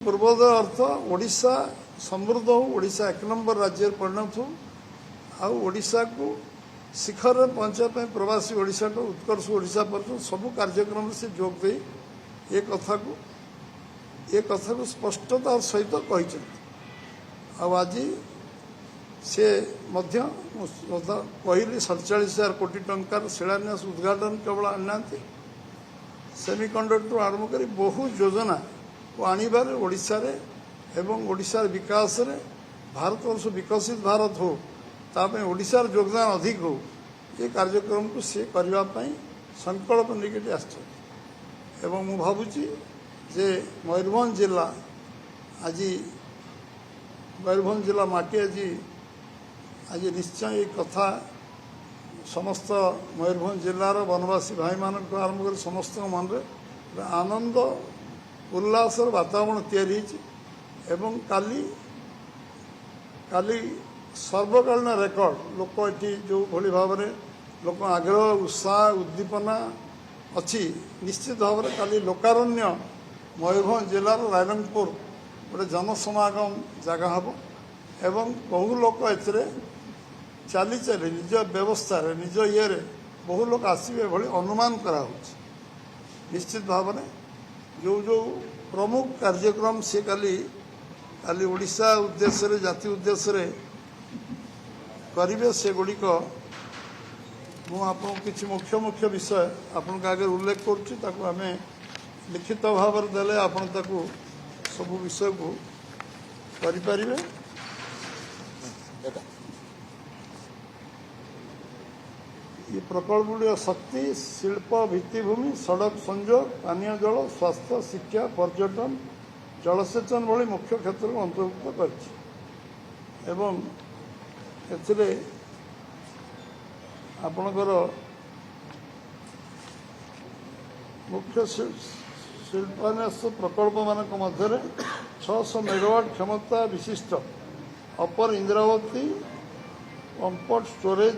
पूर्वोदय अर्थ ओडिशा समृद्ध हो, ओडिशा एक नंबर राज्य परिणत हो, ओडिशा को शिखर में पहुंचापी प्रवासी ओडिशा को उत्कर्ष ओडिशा पर सबू कार्यक्रम से जोग दे ये कथा को स्पष्टतार सहित कही आज से कहली 47,000 कोटी टंकार शिलान्यास उद्घाटन केवल आना सेमिकंडक्टर आरंभ कर बहु योजना को आणबार ओडिशा रे एवं ओडिशार विकास रे भारत वर्ष विकसित भारत हो तापे ओडिशार योगदान अधिक हो ये कार्यक्रम को सी करने संकल्प निकट आसवं मु भावुची जे मयूरभंज जिला आज मयूरभंज जिला माटी आज निश्चय ये कथा समस्त मयूरभंज जिलार वनवासी भाई मानक आरंभ कर समस्त मन रे आनंद उल्लासर वातावरण तैयारी एवं काली काली सर्वकालीन रेकर्ड लोक ये जो भली भाव में लोक आग्रह उत्साह उद्दीपना अच्छी निश्चित भाव में काली लोकारण्य मयूरभंज जिलार रायरंगपुर गोटे जनसमागम जगह हम एवं बहु लोक ए चली चली निज व्यवस्था निज ये बहु लोग आसवे भली अनुमान करा निश्चित भाव में जो जो प्रमुख कार्यक्रम से काली काली ओडिशा उद्देश्य रे जाति उद्देश्य रे करिवे से गुड़िक मुझे मुख्य मुख्य विषय आपण आगे उल्लेख करें लिखित भाव देले आपण ताकू सब विषय को करें ये प्रकल्प गुड़िक शक्ति शिल्प भित्तिभूमि सड़क संजोग पानीय जल स्वास्थ्य शिक्षा पर्यटन जलसेचन भली मुख्य क्षेत्र को अंतर्भुक्त कर आपणकर मुख्य शिल्पान्यास प्रकल्प मानक मध्य 600 मेगावाट क्षमता विशिष्ट अपर इंद्रावती पंपड स्टोरेज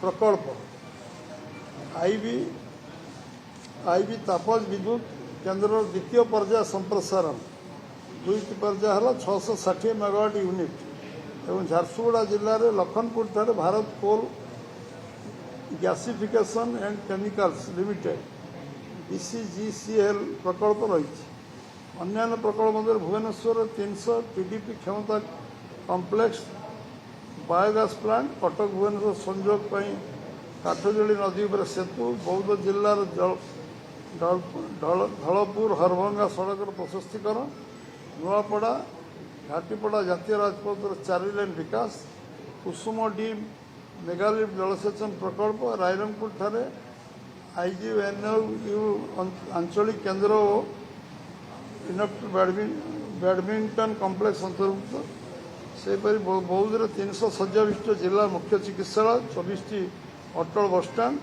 प्रकल्प आईबी तापज विद्युत केन्द्र द्वितीय पर्याय संप्रसारण दुईटी पर्याय है 660 मेगावाट यूनिट एवं झारसुगुड़ा जिले में लखनपुर ठारे Bharat coal gasification and chemicals limited BCGCL प्रकल्प रही अन्य प्रकल्प मध्य भुवनेश्वर 300 TDP क्षमता complex biogas plant Cuttack Bhubaneswar संजोग काठजोड़ी नदी पर सेतु बौद्ध जिलार ढलपुर हरभंगा सड़क प्रशस्तीकरण नुआपड़ा घाटीपड़ा जातीय राजपथ 4 लेन विकास कुसुम डी मेगालिफ्ट जलसेचन प्रकल्प रायरंगपुर ठारे IGNU आंचलिक केन्द्र और बैडमिंटन कॉम्प्लेक्स अंतर्भुक्त सेपरी बौद्ध 300 शଯ୍या विशिष्ट जिला मुख्य चिकित्सालय 24 अटल बस स्टाण्ड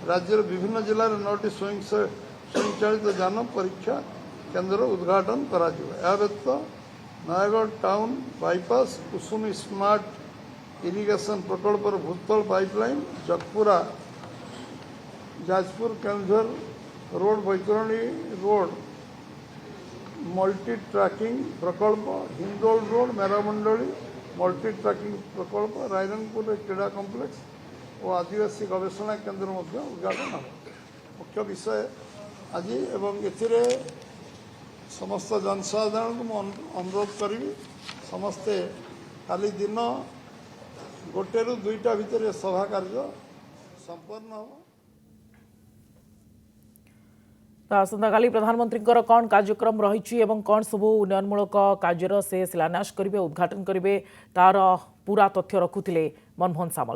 राज्यर विभिन्न जिले में 9टी स्वयंचालित जान परीक्षा केन्द्र उद्घाटन करा व्यतीत Nayagarh town bypass Kusumi smart irrigation प्रकल्प भूतल pipeline Jagpura Jajpur Keonjhar road Baitarani road multi tracking प्रकल्प Hindol road Meramandali multi tracking प्रकल्प रायरंगपुर क्रीड़ा कॉम्प्लेक्स और आदिवासी गवेषणा केन्द्र उद्घाटन हो मुख्य विषय आज एवं ए समस्त जनसाधारण को अनुरोध करी समस्ते काली दिन 1 ରୁ 2ଟା भितर सभा कार्य संपन्न हो। आसंता काली प्रधानमंत्री कौन कार्यक्रम रही कौन सबू उन्नयनमूलक कार्यर से शिलान्यास करेंगे उद्घाटन करेंगे तार पूरा तथ्य रखुले मनमोहन सामल।